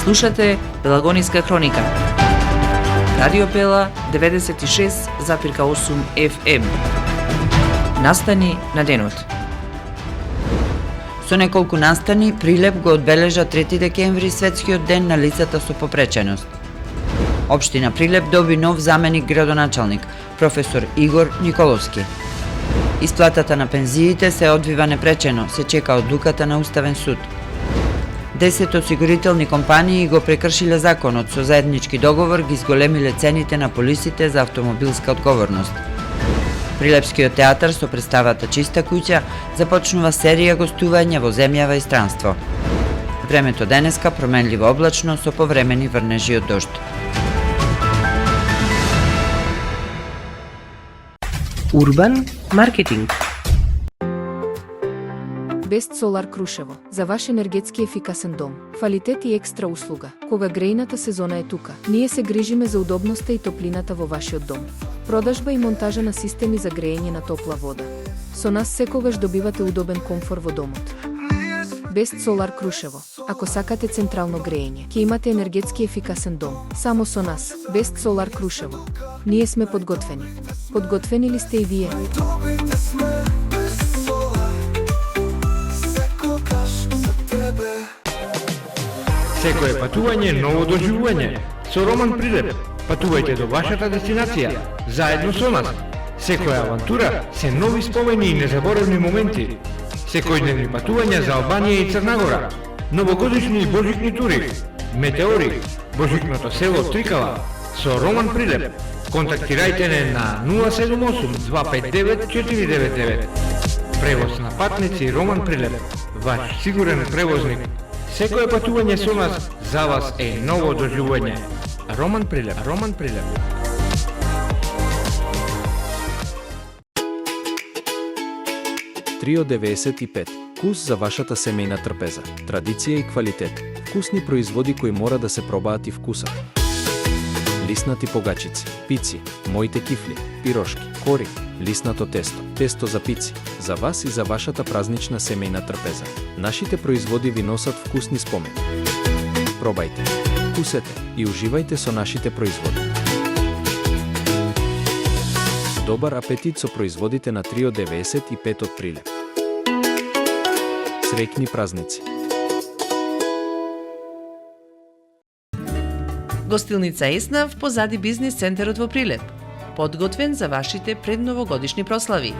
Слушате Пелагониска хроника. Радио Пела 96,8 FM. Настани на денот. Со неколку настани, Прилеп го одбележа 3 декември светскиот ден на лицата со попреченост. Општина Прилеп доби нов заменик градоначалник, професор Игор Николовски. Исплатата на пензиите се одвива непречено, се чека одлуката на Уставен суд. 10 осигурителни компании го прекршиле законот, со заеднички договор ги зголемиле цените на полисите за автомобилска одговорност. Прилепскиот театар со представата Чиста куќа започнува серија гостувања во земјава и странство. Времето денеска променливо облачно со повремени врнежи од дожд. Урбан маркетинг. Best Solar Крушево. За ваш енергетски ефикасен дом. Квалитет и екстра услуга. Кога грејната сезона е тука, ние се грижиме за удобноста и топлината во вашиот дом. Продажба и монтажа на системи за грејење на топла вода. Со нас секогаш добивате удобен комфор во домот. Best Solar Крушево. Ако сакате централно грејење, ќе имате енергетски ефикасен дом. Само со нас. Best Solar Крушево. Ние сме подготвени. Подготвени ли сте и вие? Секое патување е ново доживување. Со Роман Прилеп патувајте до вашата дестинација, заедно со нас. Секоја авантура се нови спомени и незаборавни моменти. Секојдневни патувања за Албанија и Црна Гора. Новогодишни и божикни тури. Метеори, божикното село Трикала. Со Роман Прилеп. Контактирајте не на 078-259-499. Превоз на патници Роман Прилеп. Ваш сигурен превозник. Секое патување со нас за вас е ново доживување. Роман Прилеп. Роман Прилеп. Трио 95. Вкус за вашата семејна трпеза. Традиција и квалитет. Вкусни производи кои мора да се пробаат и вкусат. Лиснати погачици, пици, моите кифли, пирошки, кори, лиснато тесто, тесто за пици, за вас и за вашата празнична семејна трпеза. Нашите производи ви носат вкусни спомени. Пробајте, вкусете и уживајте со нашите производи. Добар апетит со производите на Трио 95 од Прилеп. Среќни празници! Гостилница Еснав позади бизнис центарот во Прилеп. Подготвен за вашите предновогодишни прослави.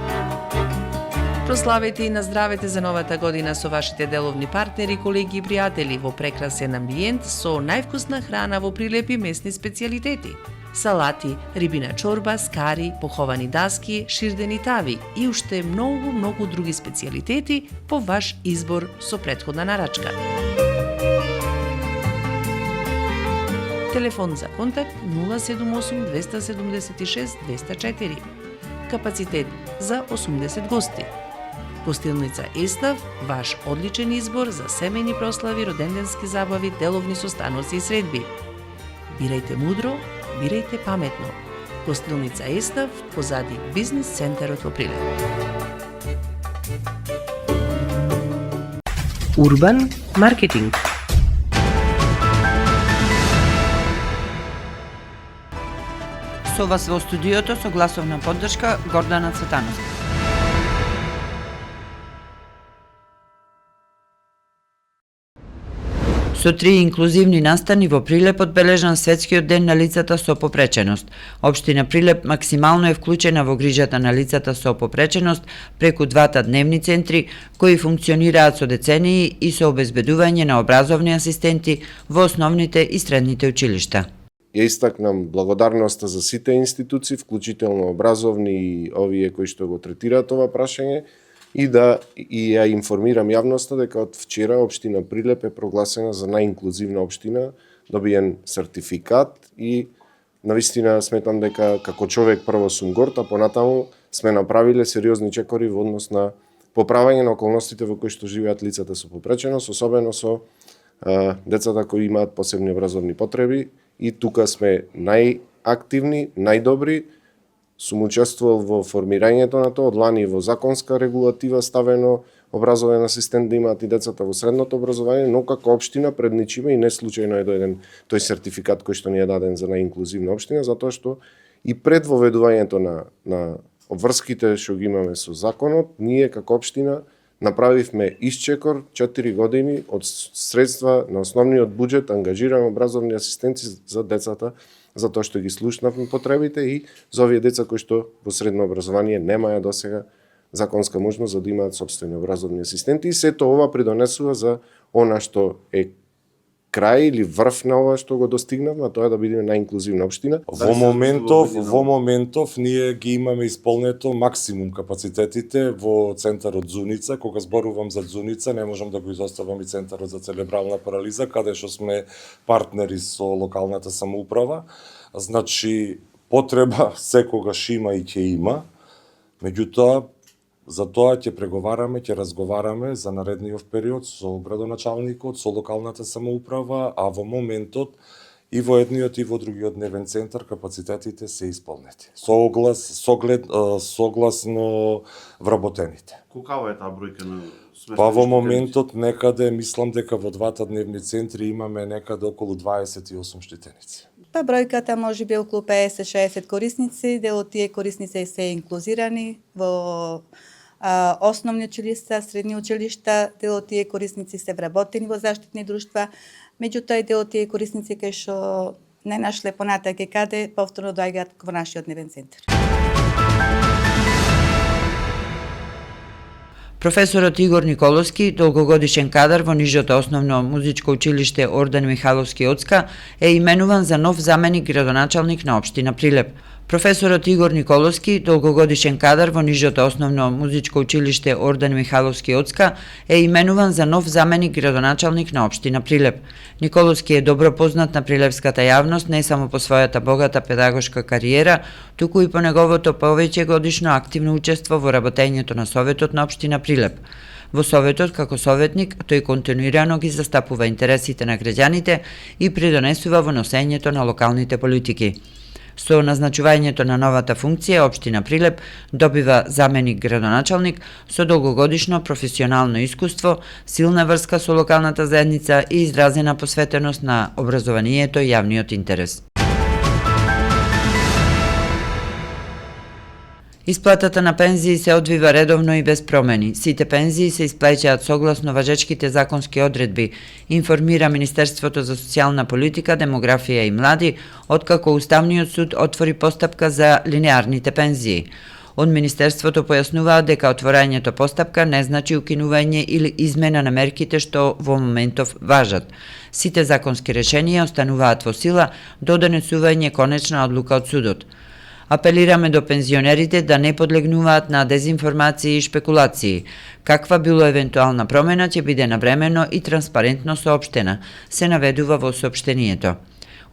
Прославете и наздравете за новата година со вашите деловни партнери, колеги и пријатели во прекрасен амбиент со највкусна храна во Прилеп и местни специјалитети. Салати, рибина чорба, скари, поховани даски, ширдени тави и уште многу други специјалитети по ваш избор со претходна нарачка. Телефон за контакт 078 276 204. Капацитет за 80 гости. Гостилница Еснав, ваш одличен избор за семејни прослави, роденденски забави, деловни состаноци и средби. Бирајте мудро, бирајте паметно. Гостилница Еснав позади бизнис центарот во Прилеп. Урбан маркетинг. Со вас во студиото со гласовна поддршка Гордана Цветановска. Со 3 инклузивни настани во Прилеп одбележан светскиот ден на лицата со попреченост. Општина Прилеп максимално е вклучена во грижата на лицата со попреченост преку двата дневни центри кои функционираат со децении и со обезбедување на образовни асистенти во основните и средните училишта. Ја истакнам благодарноста за сите институции, вклучително образовни и овие кои што го третираат ова прашање, и ја информирам јавноста дека од вчера општина Прилеп е прогласена за најинклузивна општина, добиен сертификат и навистина сметам дека како човек прво сум горд, а понатаму сме направиле сериозни чекори во однос на поправање на околностите во кои што живеат лицата со попреченост, особено со децата кои имаат посебни образовни потреби. И тука сме најактивни, најдобри. Сум учествувал во формирањето на тоа, од лани во законска регулатива ставено, образовен асистент да имаат и децата во средното образование, но како општина предничиме и не случајно е дојден тој сертификат кој што ни е даден за најинклузивна општина, затоа што и пред воведувањето на обврските што ги имаме со законот, ние како општина направивме исчекор 4 години од средства на основниот буџет, ангажираме образовни асистенти за децата, затоа што ги слушнавме потребите и за овие деца кои што во средно образование немаја досега законска можност за да имаат сопствени образовни асистенти, и сето ова придонесува за она што е крај или врв на ова што го достигнавме, а тоа е да бидеме најинклузивна општина. Во моментов ние ги имаме исполнето максимум капацитетите во центарот Зуница. Кога зборувам за Зуница, не можам да го изоставам и центарот за церебрална парализа, каде што сме партнери со локалната самоуправа. Значи, потреба секогаш има и ќе има. Меѓутоа, за тоа ќе преговараме, ќе разговараме за наредниот период со градоначалникот, со локалната самоуправа, а во моментот и во едниот и во другиот дневен центар капацитетите се исполнети. Согласно вработените. Колкава е таа бројка на Па во моментот некаде, мислам дека во двата дневни центри имаме некаде околу 28 штитеници. Па бројката може би околу 50-60 корисници, дел од тие корисници се инклузирани во основни училишта, средни училишта, дел од тие корисници се вработени во заштитни друштва, меѓутоа и дел од тие корисници кои што не нашле понатака каде повторно доаѓаат во нашиот дневен центар. Професорот Игор Николовски, долгогодишен кадар во нижото основно музичко училиште Ордан Михаловски Оцка, е именуван за нов заменик градоначалник на општина Прилеп. Професорот Игор Николовски, долгогодишен кадар во нижото основно музичко училиште Ордан Михаловски Оцка, е именуван за нов заменик градоначалник на општина Прилеп. Николовски е добро познат на прилепската јавност не само по својата богата педагошка кариера, туку и по неговото повеќе годишно активно учество во работењето на Советот на општина Прилеп. Во Советот, како советник, тој континуирано ги застапува интересите на граѓаните и придонесува во носењето на локалните политики. Со назначувањето на новата функција, општина Прилеп добива заменик градоначалник со долгогодишно професионално искуство, силна врска со локалната заедница и изразена посветеност на образованието и јавниот интерес. Исплатата на пензии се одвива редовно и без промени. Сите пензии се исплаќаат согласно важечките законски одредби, информира Министерството за социјална политика, демографија и млади, откако Уставниот суд отвори постапка за линеарните пензии. Од Министерството појаснуваат дека отворањето постапка не значи укинување или измена на мерките што во моментов важат. Сите законски решенија остануваат во сила до донесување конечна одлука од судот. Апелираме до пензионерите да не подлегнуваат на дезинформации и шпекулации. Каква било евентуална промена ќе биде навремено и транспарентно соопштена, се наведува во соопштението.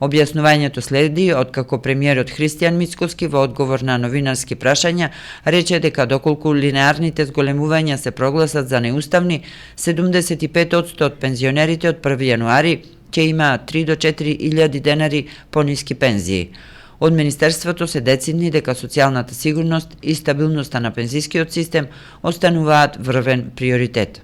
Објаснувањето следи откако премиерот Христијан Мицкоски во одговор на новинарски прашања рече дека доколку линеарните зголемувања се прогласат за неуставни, 75% од пензионерите од 1 јануари ќе имаат 3 до 4 илјади денари пониски пензии. Од Министерството се децидни дека социјалната сигурност и стабилноста на пензискиот систем остануваат врвен приоритет.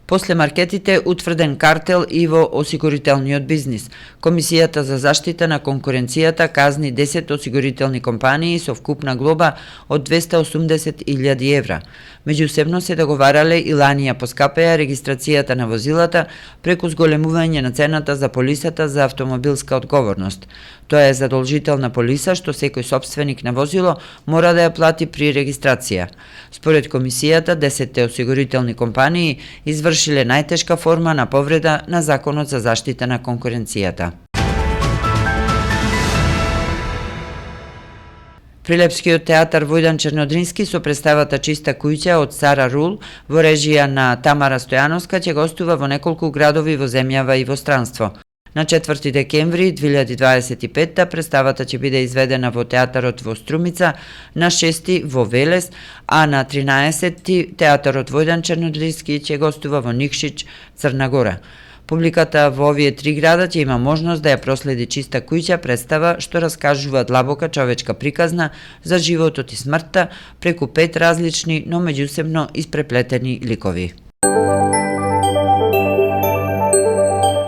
После маркетите утврден картел и во осигурителниот бизнис. Комисијата за заштита на конкуренцијата казни 10 осигурителни компании со вкупна глоба од 280.000 евра. Меѓусебно се договарале и ланија поскапеа регистрацијата на возилата преку зголемување на цената за полисата за автомобилска одговорност. Тоа е задолжителна полиса што секој сопственик на возило мора да ја плати при регистрација. Според комисијата, 10 осигурителни компании извршиле најтешка форма на повреда на Законот за заштита на конкуренцијата. Прилепскиот театар Војдан Чернодрински со представата Чиста куќа од Сара Рул во режија на Тамара Стојановска ќе гостува во неколку градови во земјава и во странство. На 4 декември 2025 представата ќе биде изведена во театарот во Струмица, на 6 во Велес, а на 13 театарот Војдан Чернодрински ќе гостува во Никшич, Црна Гора. Публиката во овие три града ќе има можност да ја проследи Чиста куќа представа што раскажува длабока човечка приказна за животот и смртта преку 5 различни, но меѓусебно испреплетени ликови.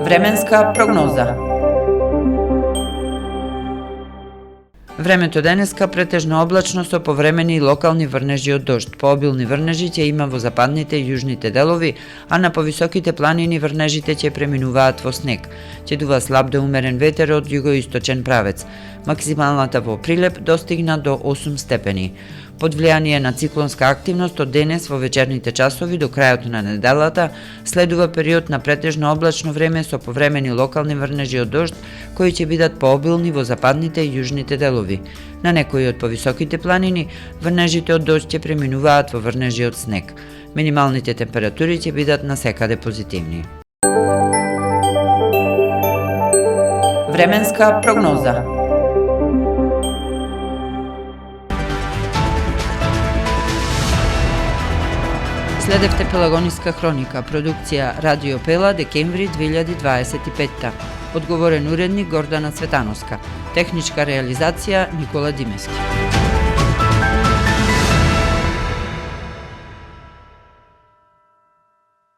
Временска прогноза. Времето денеска претежно облачно со повремени локални врнежи од дожд. Пообилни врнежи ќе има во западните и јужните делови, а на повисоките планини врнежите ќе преминуваат во снег. Ќе дува слаб до умерен ветер од југоисточен правец. Максималната во Прилеп достигна до 8 степени. Под влијание на циклонска активност од денес во вечерните часови до крајот на неделата следува период на претежно облачно време со повремени локални врнежи од дожд кои ќе бидат пообилни во западните и јужните делови. На некои од повисоките планини врнежите од дожд ќе преминуваат во врнежи од снег. Минималните температури ќе бидат насекаде позитивни. Временска прогноза. Следевте Пелагониска хроника, продукција Радио Пела, декември 2025. Одговорен уредник Гордана Цветановска. Техничка реализација Никола Димески.